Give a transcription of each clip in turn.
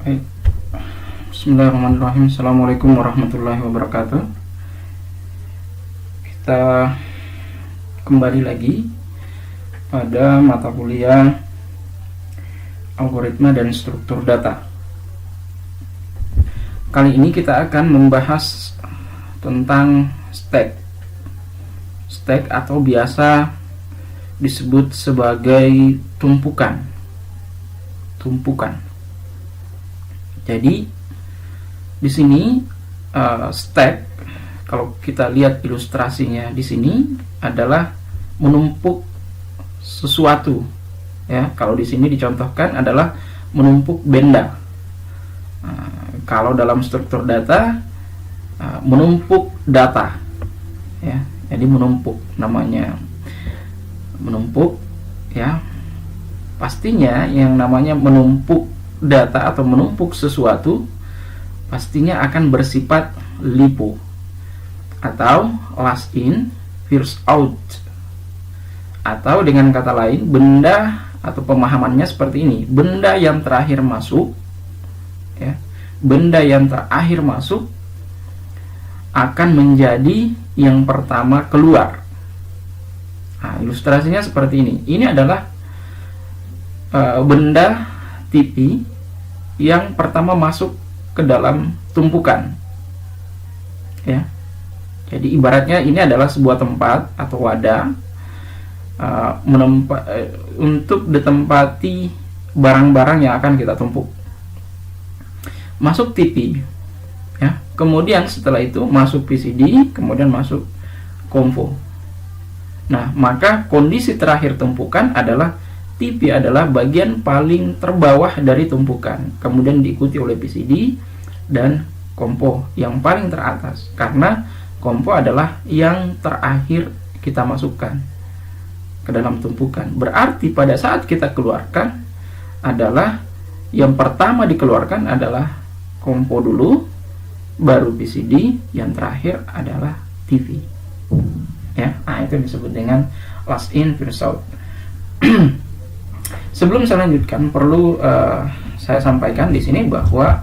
Baik. Bismillahirrahmanirrahim. Assalamualaikum warahmatullahi wabarakatuh. Kita kembali lagi pada mata kuliah algoritma dan struktur data. Kali ini kita akan membahas tentang stack atau biasa disebut sebagai tumpukan. Jadi di sini stack, kalau kita lihat ilustrasinya di sini adalah menumpuk sesuatu. Ya, kalau di sini dicontohkan adalah menumpuk benda. Kalau dalam struktur data, menumpuk data. Ya, jadi menumpuk, namanya menumpuk. Ya, pastinya yang namanya menumpuk data atau menumpuk sesuatu pastinya akan bersifat LIFO atau last in first out, atau dengan kata lain benda atau pemahamannya seperti ini: benda yang terakhir masuk, ya, benda yang terakhir masuk akan menjadi yang pertama keluar. Nah, ilustrasinya seperti ini. Ini adalah benda TV yang pertama masuk ke dalam tumpukan. Ya. Jadi ibaratnya ini adalah sebuah tempat atau wadah untuk ditempati barang-barang yang akan kita tumpuk. Masuk TV, ya. Kemudian setelah itu masuk PCD, kemudian masuk Convo. Nah, maka kondisi terakhir tumpukan adalah TV adalah bagian paling terbawah dari tumpukan, kemudian diikuti oleh PCD dan Convo yang paling teratas, karena Convo adalah yang terakhir kita masukkan ke dalam tumpukan. Berarti pada saat kita keluarkan adalah yang pertama dikeluarkan adalah Convo dulu, baru PCD, yang terakhir adalah TV. Ya, nah itu disebut dengan last in first out. Sebelum saya lanjutkan, perlu saya sampaikan di sini bahwa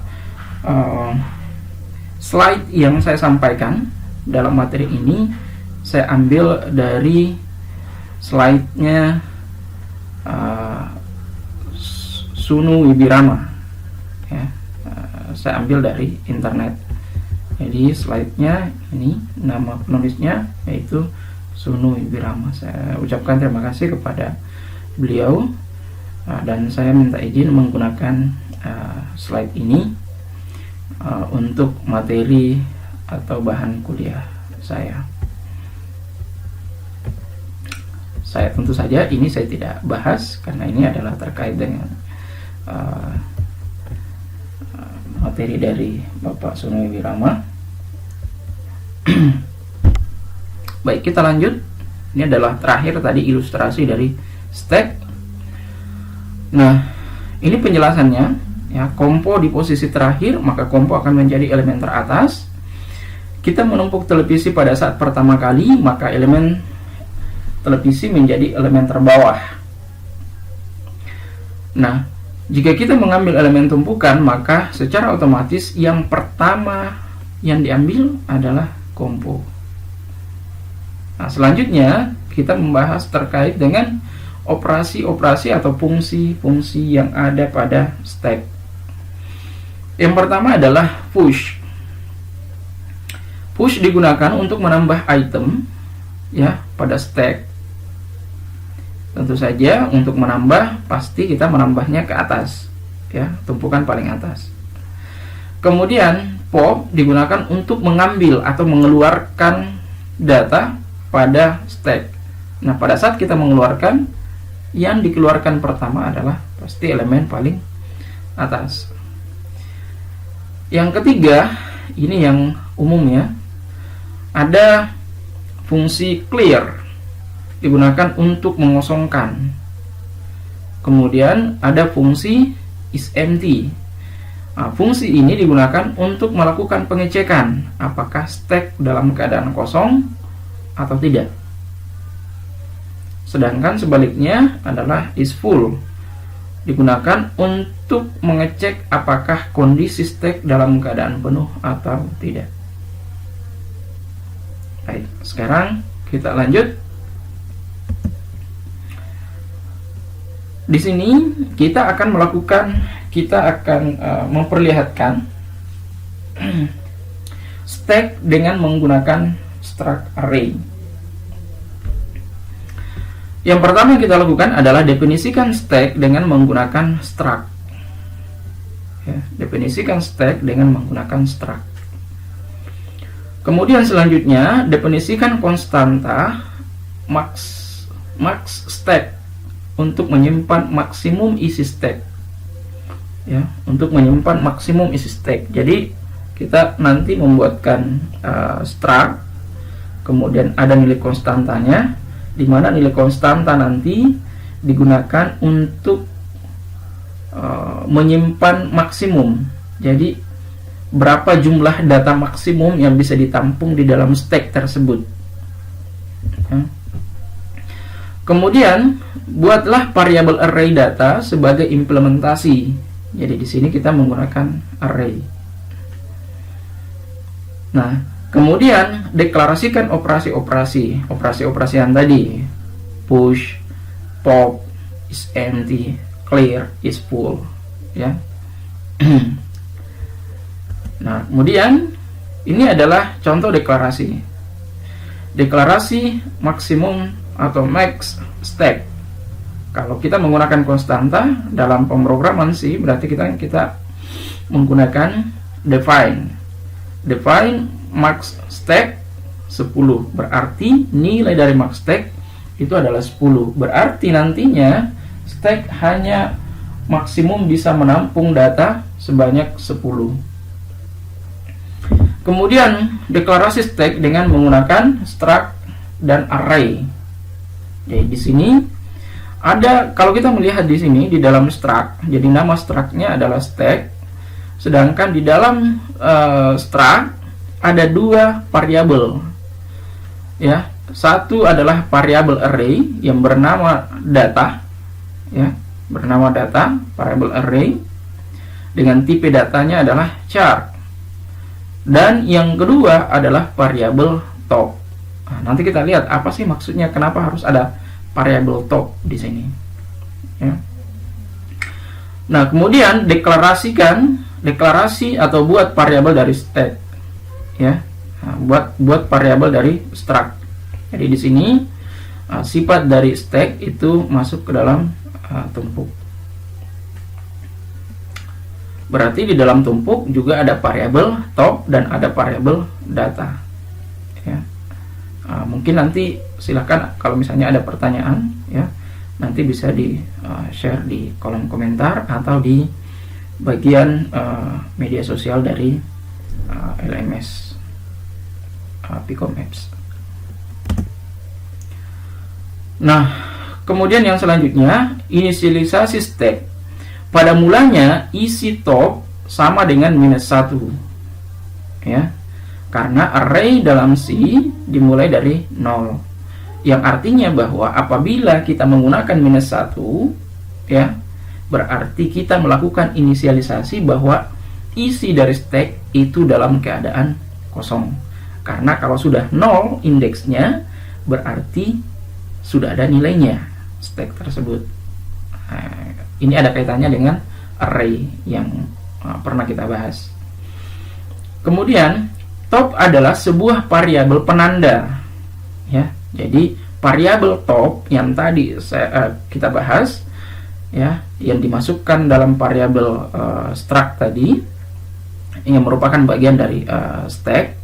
slide yang saya sampaikan dalam materi ini saya ambil dari slide-nya Sunu Wibirama. Ya, saya ambil dari internet. Jadi slide-nya ini, nama penulisnya yaitu Sunu Wibirama. Saya ucapkan terima kasih kepada beliau. Dan saya minta izin menggunakan slide ini untuk materi atau bahan kuliah saya. Saya tentu saja ini saya tidak bahas karena ini adalah terkait dengan materi dari Bapak Sunu Wibirama. Baik, kita lanjut. Ini adalah terakhir tadi ilustrasi dari stack. Nah, ini penjelasannya, ya. Convo di posisi terakhir, maka Convo akan menjadi elemen teratas. Kita menumpuk televisi pada saat pertama kali, maka elemen televisi menjadi elemen terbawah. Nah, jika kita mengambil elemen tumpukan, maka secara otomatis yang pertama yang diambil adalah Convo. Nah, selanjutnya kita membahas terkait dengan operasi-operasi atau fungsi-fungsi yang ada pada stack. Yang pertama adalah push. Push digunakan untuk menambah item, ya, pada stack. Tentu saja untuk menambah pasti kita menambahnya ke atas, ya, tumpukan paling atas. Kemudian pop digunakan untuk mengambil atau mengeluarkan data pada stack. Nah, pada saat kita mengeluarkan, yang dikeluarkan pertama adalah pasti elemen paling atas. Yang ketiga, ini yang umumnya, ada fungsi clear digunakan untuk mengosongkan. Kemudian ada fungsi is empty. Nah, fungsi ini digunakan untuk melakukan pengecekan apakah stack dalam keadaan kosong atau tidak. Sedangkan sebaliknya adalah is full. digunakan untuk mengecek apakah kondisi stack dalam keadaan penuh atau tidak. Baik, sekarang kita lanjut. Di sini kita akan memperlihatkan stack dengan menggunakan struct array. Yang pertama yang kita lakukan adalah definisikan stack dengan menggunakan struct. Ya, definisikan stack dengan menggunakan struct. Kemudian selanjutnya definisikan konstanta max stack untuk menyimpan maksimum isi stack. Ya, untuk menyimpan maksimum isi stack. Jadi kita nanti membuatkan struct, kemudian ada nilai konstantanya, di mana nilai konstanta nanti digunakan untuk menyimpan maksimum. Jadi berapa jumlah data maksimum yang bisa ditampung di dalam stack tersebut. Ya. Kemudian buatlah variabel array data sebagai implementasi. Jadi di sini kita menggunakan array. Nah, kemudian deklarasikan operasi-operasi yang tadi. Push, pop is empty, clear is full, ya. Nah, kemudian ini adalah contoh deklarasi. Deklarasi maksimum atau max stack. Kalau kita menggunakan konstanta dalam pemrograman C, berarti kita menggunakan define max stack 10, berarti nilai dari max stack itu adalah 10. Berarti nantinya stack hanya maksimum bisa menampung data sebanyak 10. Kemudian deklarasi stack dengan menggunakan struct dan array. Jadi di sini ada, kalau kita melihat di sini di dalam struct, jadi nama struct-nya adalah stack, sedangkan di dalam struct ada dua variabel. Ya, satu adalah variabel array yang bernama data, ya, bernama data, variabel array dengan tipe datanya adalah char. Dan yang kedua adalah variabel top. Nah, nanti kita lihat apa sih maksudnya, kenapa harus ada variabel top di sini. Ya. Nah, kemudian deklarasi atau buat variabel dari stack. Ya, nah, buat variabel dari struct. Jadi di sini sifat dari stack itu masuk ke dalam tumpuk. Berarti di dalam tumpuk juga ada variabel top dan ada variabel data. Ya. Mungkin nanti silahkan kalau misalnya ada pertanyaan, ya, nanti bisa di share di kolom komentar atau di bagian media sosial dari LMS Pikom Apps. Nah, kemudian yang selanjutnya inisialisasi stack. Pada mulanya isi top sama dengan -1, ya, karena array dalam C dimulai dari 0, yang artinya bahwa apabila kita menggunakan -1, ya, berarti kita melakukan inisialisasi bahwa isi dari stack itu dalam keadaan kosong. Karena kalau sudah 0 indeksnya, berarti sudah ada nilainya stack tersebut. Nah, ini ada kaitannya dengan array yang pernah kita bahas. Kemudian top adalah sebuah variabel penanda, ya. Jadi variabel top yang tadi kita bahas, ya, yang dimasukkan dalam variabel struct tadi, yang merupakan bagian dari stack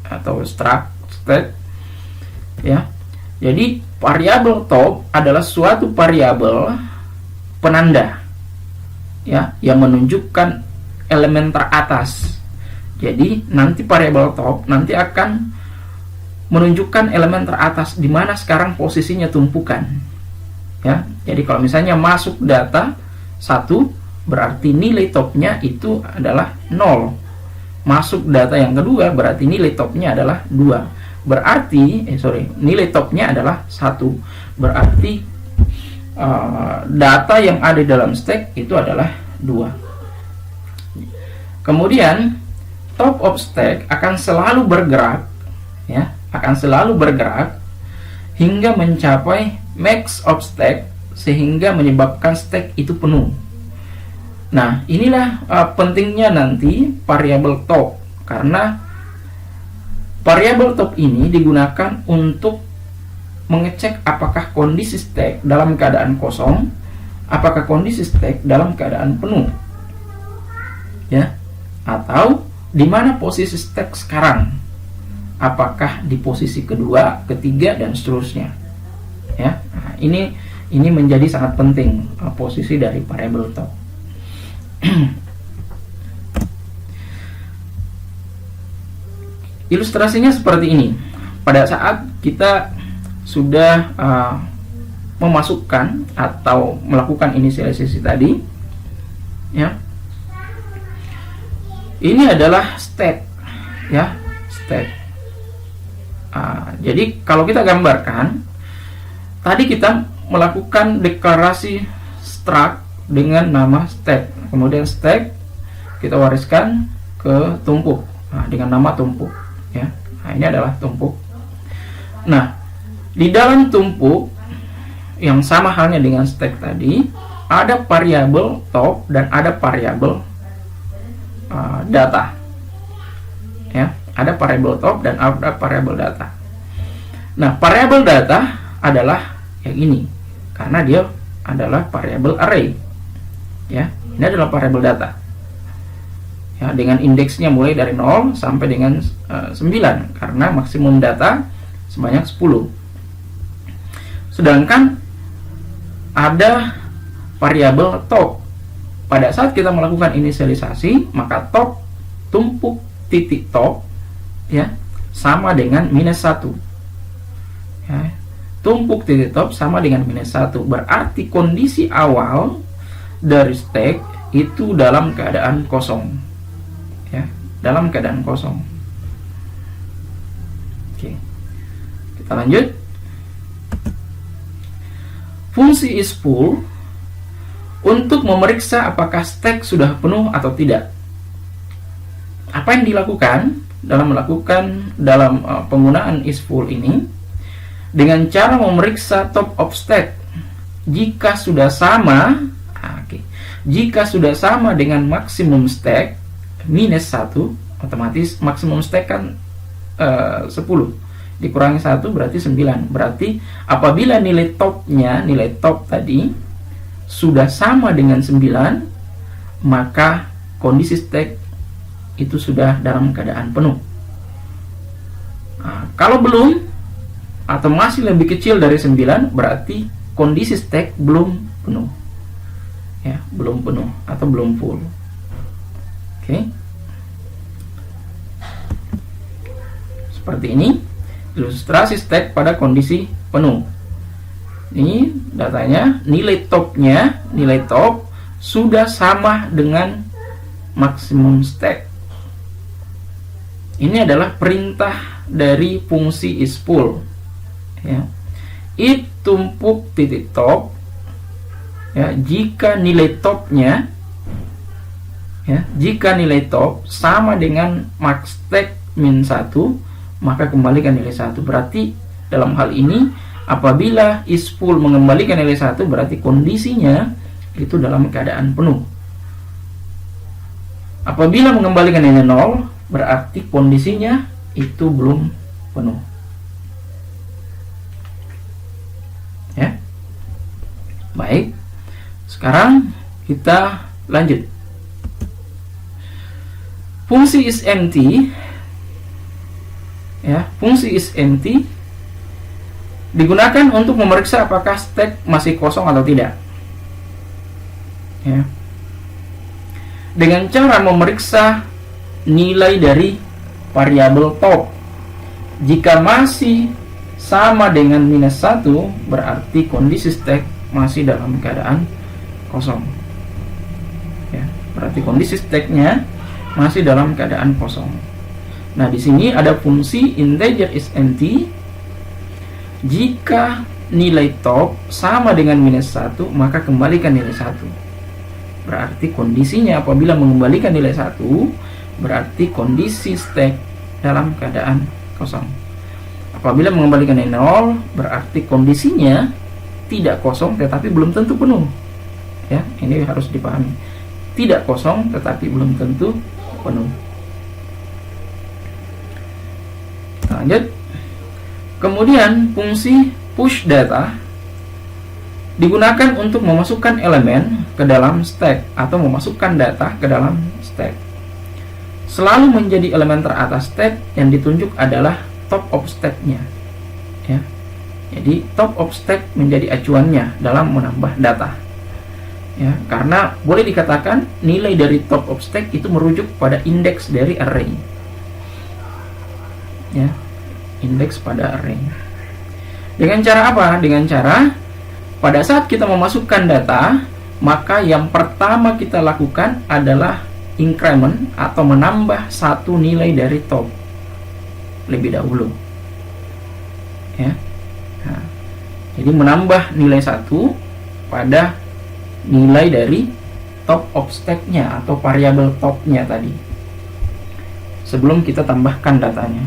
atau struct stack, ya. Jadi variabel top adalah suatu variabel penanda, ya, yang menunjukkan elemen teratas. Jadi nanti variabel top nanti akan menunjukkan elemen teratas di mana sekarang posisinya tumpukan, ya. Jadi kalau misalnya masuk data 1, berarti nilai topnya itu adalah 0. Masuk data yang kedua, berarti nilai topnya adalah 2. Berarti nilai topnya adalah 1. Berarti data yang ada dalam stack itu adalah 2. Kemudian top of stack akan selalu bergerak, ya, akan selalu bergerak hingga mencapai max of stack, sehingga menyebabkan stack itu penuh. Nah, inilah pentingnya nanti variabel top, karena variabel top ini digunakan untuk mengecek apakah kondisi stack dalam keadaan kosong, apakah kondisi stack dalam keadaan penuh, ya, atau di mana posisi stack sekarang, apakah di posisi kedua, ketiga, dan seterusnya, ya. Nah, ini menjadi sangat penting posisi dari variabel top. Ilustrasinya seperti ini. Pada saat kita sudah memasukkan atau melakukan inisialisasi tadi, ya, ini adalah stack, ya, stack. Jadi kalau kita gambarkan, tadi kita melakukan deklarasi struct dengan nama stack, kemudian stack kita wariskan ke tumpuk, dengan nama tumpuk, ya. Nah, ini adalah tumpuk. Nah, di dalam tumpuk yang sama halnya dengan stack tadi, ada variabel top dan ada variabel data, ya, ada variabel top dan ada variabel data. Nah, variabel data adalah yang ini karena dia adalah variabel array, ya. Ini adalah variabel data, ya, dengan indeksnya mulai dari 0 sampai dengan 9 karena maksimum data sebanyak 10. Sedangkan ada variabel top. Pada saat kita melakukan inisialisasi, maka top tumpuk titik top, ya, sama dengan -1, ya. Tumpuk titik top sama dengan -1, berarti kondisi awal dari stack itu dalam keadaan kosong, ya, dalam keadaan kosong. Oke, kita lanjut. Fungsi isFull untuk memeriksa apakah stack sudah penuh atau tidak. Apa yang dilakukan dalam penggunaan isFull ini? Dengan cara memeriksa top of stack. Jika sudah sama, jika sudah sama dengan maksimum stack -1, otomatis maksimum stack kan 10 dikurangi 1 berarti 9. Berarti apabila nilai top tadi sudah sama dengan 9, maka kondisi stack itu sudah dalam keadaan penuh. Nah, kalau belum atau masih lebih kecil dari 9, berarti kondisi stack belum penuh, ya, belum penuh atau belum full. Oke. Seperti ini ilustrasi stack pada kondisi penuh. Ini datanya, nilai top sudah sama dengan maksimum stack. Ini adalah perintah dari fungsi isFull, ya. If tumpuk titik top, ya, jika nilai topnya, ya, jika nilai top sama dengan max stack -1, maka kembalikan nilai 1. Berarti dalam hal ini apabila isFull mengembalikan nilai 1, berarti kondisinya itu dalam keadaan penuh. Apabila mengembalikan nilai 0, berarti kondisinya itu belum penuh, ya. Baik, sekarang kita lanjut. Fungsi isEmpty, ya, fungsi isEmpty digunakan untuk memeriksa apakah stack masih kosong atau tidak, ya, dengan cara memeriksa nilai dari variabel top. Jika masih sama dengan -1, berarti kondisi stack masih dalam keadaan kosong, ya, berarti kondisi stacknya masih dalam keadaan kosong. Nah, di sini ada fungsi integer isEmpty. Jika nilai top sama dengan minus 1, maka kembalikan nilai 1. Berarti kondisinya apabila mengembalikan nilai 1, berarti kondisi stack dalam keadaan kosong. Apabila mengembalikan nilai 0, berarti kondisinya tidak kosong tetapi belum tentu penuh. Ya, ini harus dipahami. Tidak kosong tetapi belum tentu penuh. Lanjut. Kemudian fungsi push data digunakan untuk memasukkan elemen ke dalam stack atau memasukkan data ke dalam stack. Selalu menjadi elemen teratas stack yang ditunjuk adalah top of stack-nya. Ya. Jadi top of stack menjadi acuannya dalam menambah data. Ya, karena boleh dikatakan nilai dari top of stack itu merujuk pada indeks dari array. Ya, indeks pada array. Dengan cara apa? Dengan cara pada saat kita memasukkan data, maka yang pertama kita lakukan adalah increment atau menambah satu nilai dari top lebih dahulu. Ya. Nah, jadi menambah nilai 1 pada nilai dari top of stack-nya atau variabel top-nya tadi sebelum kita tambahkan datanya.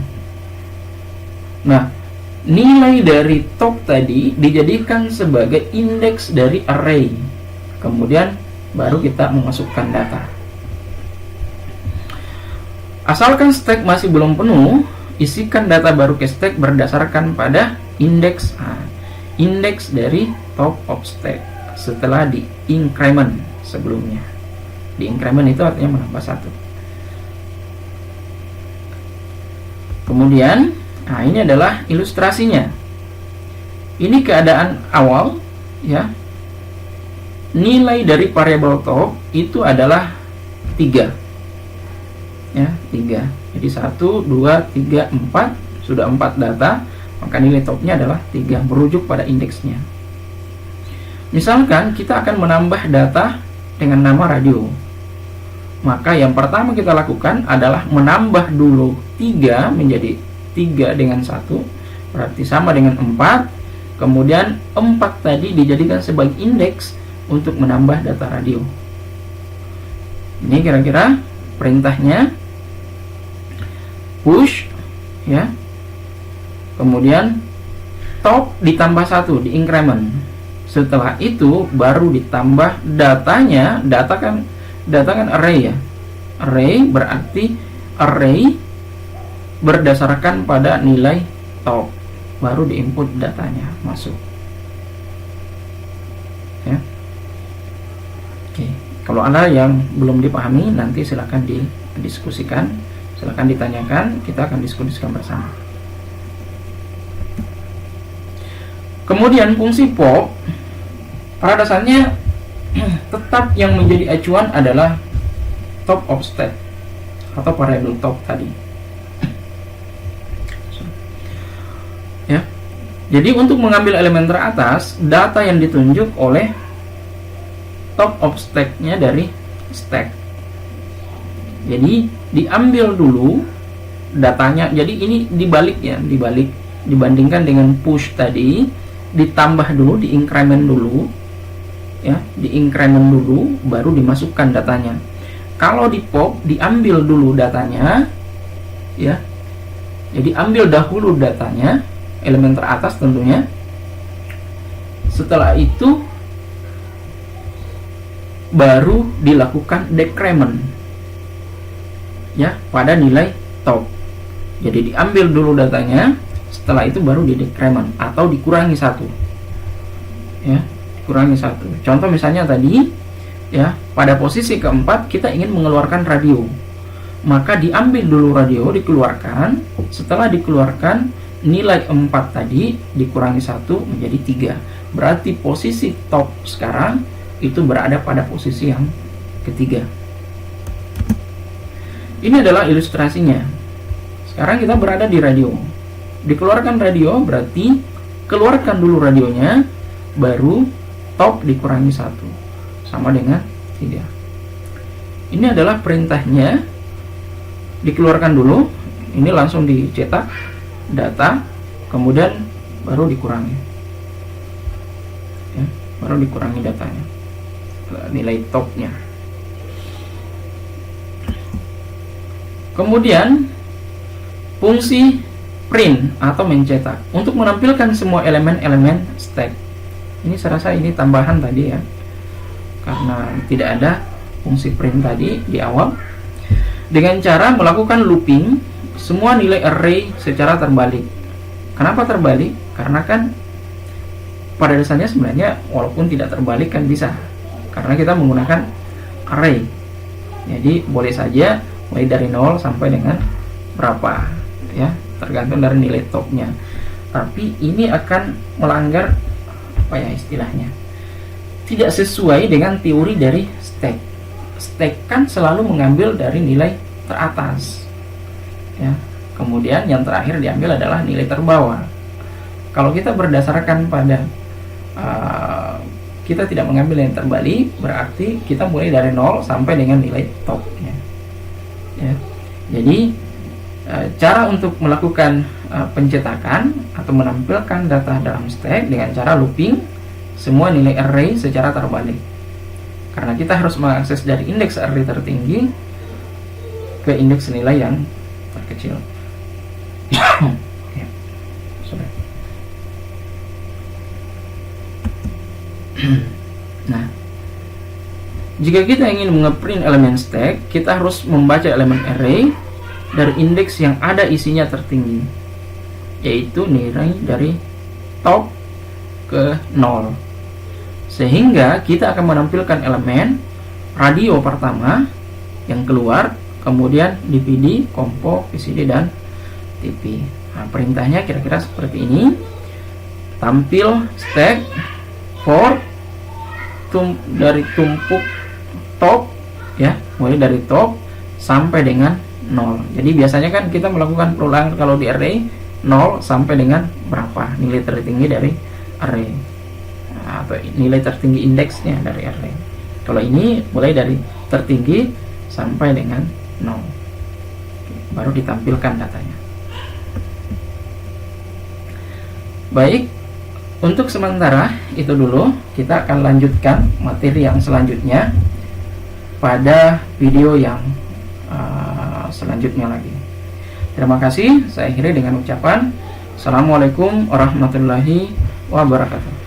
Nah, nilai dari top tadi dijadikan sebagai indeks dari array, kemudian baru kita memasukkan data. Asalkan stack masih belum penuh, isikan data baru ke stack berdasarkan pada indeks indeks dari top of stack setelah di increment sebelumnya. Di increment itu artinya menambah 1. Kemudian, nah ini adalah ilustrasinya. Ini keadaan awal, ya. Nilai dari variabel top itu adalah 3. Ya, 3. Jadi 1, 2, 3, 4, sudah 4 data, maka nilai topnya adalah 3, merujuk pada indeksnya. Misalkan kita akan menambah data dengan nama radio. Maka yang pertama kita lakukan adalah menambah dulu 3 menjadi 3 dengan 1, berarti sama dengan 4. Kemudian 4 tadi dijadikan sebagai indeks untuk menambah data radio. Ini kira-kira perintahnya. Push, ya. Kemudian top ditambah 1 di increment. Setelah itu baru ditambah datanya. Data kan array, ya. Array berarti array berdasarkan pada nilai top, baru diinput datanya masuk. Ya. Oke, kalau ada yang belum dipahami nanti silakan didiskusikan, silakan ditanyakan, kita akan diskusikan bersama. Kemudian fungsi pop pada dasarnya tetap yang menjadi acuan adalah top of stack atau variabel top tadi. Ya. Jadi untuk mengambil elemen teratas, data yang ditunjuk oleh top of stack-nya dari stack. Jadi diambil dulu datanya. Jadi ini dibalik dibandingkan dengan push tadi, ditambah dulu, di increment dulu, ya, di increment dulu baru dimasukkan datanya. Kalau di pop diambil dulu datanya, ya. Jadi ambil dahulu datanya, elemen teratas tentunya. Setelah itu baru dilakukan decrement, ya, pada nilai top. Jadi diambil dulu datanya, setelah itu baru di decrement atau dikurangi 1. Ya, dikurangi 1. Contoh misalnya tadi, ya, pada posisi keempat kita ingin mengeluarkan radio. Maka diambil dulu radio, dikeluarkan. Setelah dikeluarkan, nilai 4 tadi dikurangi 1 menjadi 3. Berarti posisi top sekarang itu berada pada posisi yang ketiga. Ini adalah ilustrasinya. Sekarang kita berada di radio. Dikeluarkan radio berarti keluarkan dulu radionya, baru top dikurangi 1 sama dengan 3. Ini adalah perintahnya. Dikeluarkan dulu, ini langsung dicetak data, kemudian baru dikurangi. baru dikurangi datanya, nilai topnya. Kemudian fungsi print atau mencetak untuk menampilkan semua elemen-elemen stack. Ini saya rasa ini tambahan tadi ya, karena tidak ada fungsi print tadi di awal. Dengan cara melakukan looping semua nilai array secara terbalik. Kenapa terbalik? Karena kan pada dasarnya sebenarnya walaupun tidak terbalik kan bisa, karena kita menggunakan array. Jadi boleh saja mulai dari 0 sampai dengan berapa ya, tergantung dari nilai topnya. Tapi ini akan melanggar apa ya istilahnya, tidak sesuai dengan teori dari stack. Stack kan selalu mengambil dari nilai teratas ya, kemudian yang terakhir diambil adalah nilai terbawah. Kalau kita berdasarkan pada kita tidak mengambil yang terbalik, berarti kita mulai dari 0 sampai dengan nilai topnya ya. Jadi cara untuk melakukan pencetakan atau menampilkan data dalam stack dengan cara looping semua nilai array secara terbalik, karena kita harus mengakses dari indeks array tertinggi ke indeks nilai yang terkecil. Ya, sudah. Nah, jika kita ingin nge-print elemen stack, kita harus membaca elemen array dari indeks yang ada isinya tertinggi, yaitu nilai dari top ke 0, sehingga kita akan menampilkan elemen radio pertama yang keluar, kemudian DPD, Compo, VCD, dan TP. Nah, perintahnya kira-kira seperti ini. Tampil stack for dari tumpuk top ya, mulai dari top sampai dengan 0. Jadi biasanya kan kita melakukan perulangan kalau di array 0 sampai dengan berapa nilai tertinggi dari array, atau nilai tertinggi indeksnya dari array. Kalau ini mulai dari tertinggi sampai dengan 0. Baru ditampilkan datanya. Baik, untuk sementara itu dulu. Kita akan lanjutkan materi yang selanjutnya pada video yang selanjutnya lagi. Terima kasih. Saya akhiri dengan ucapan Assalamualaikum warahmatullahi wabarakatuh.